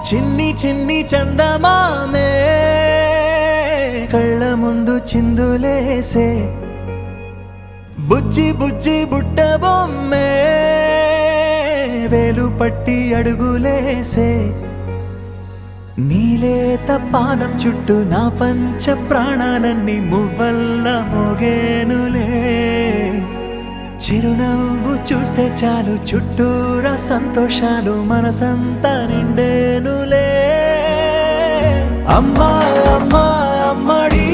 చిన్ని చిన్ని చందమామే కళ్ళ ముందు చిందులేసే బుజ్జి బుజ్జి బుట్ట బొమ్మే వేలు పట్టి అడుగులేసే నీలేత పానం చుట్టూ నా పంచ ప్రాణాలన్నీ మువ్వల్ల మోగేనులే చిరునవ్వు చూస్తే చాలు చుట్టూరా సంతోషాలు మనసంతా నిండేనులే అమ్మా అమ్మా అమ్మడి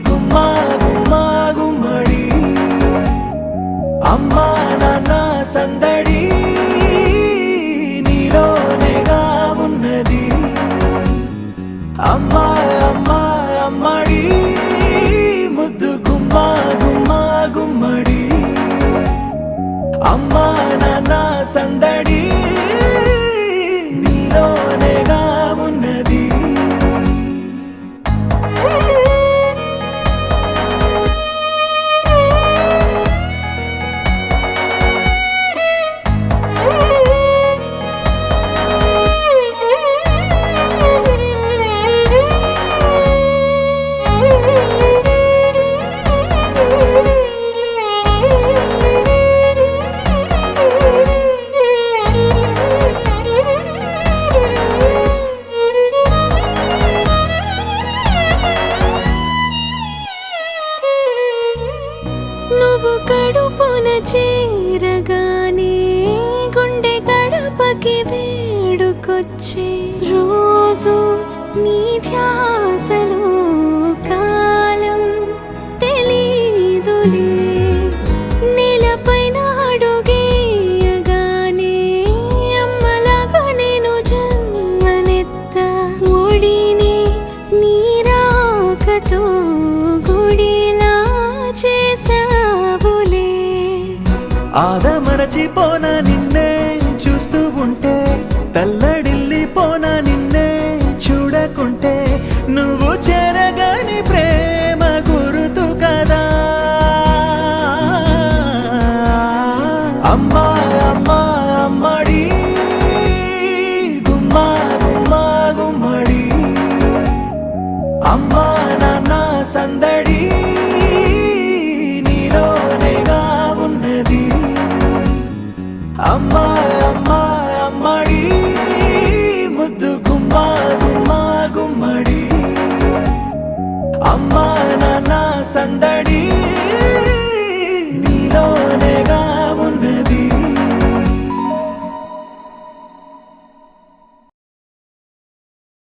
గుమ్మా గుమ్మా గుమ్మడి అమ్మా నాన్న సందడి నీలోనేగా ఉన్నది అమ్మా అమ్మా అమ్మడి ముద్దు గుమ్మా గుమ్మా గుమ్మడి అమ్మా నాన్న సందడి నీలోనేగా ఉన్నది నువ్వు కడుపున చేరగానే గుండె గడపకి వేడుకొచ్చే రోజు నీ ధ్యాసలో కాలం తెలీదులే నేలపైన అడుగేయగానే అమ్మలాగా నేను జన్మనెత్త ఒడిని నీ రాకతో గుడిలా చేసావులే ఆదమరచిపోన నిన్నే చూస్తూ ఉంటే తల్లడిల్లిపోన నిన్నే చూడకుంటే నువ్వు చెరగని ప్రేమ గురుతు కదా అమ్మా అమ్మా అమ్మడి గుమ్మా గుమ్మా గుమ్మడి అమ్మా నాన్న సందడి నీలోనేగా ఉన్నది అమ్మా అమ్మా అమ్మడి ముద్దు గుమ్మా గుమ్మా గుమ్మడి అమ్మా నాన్న సందడి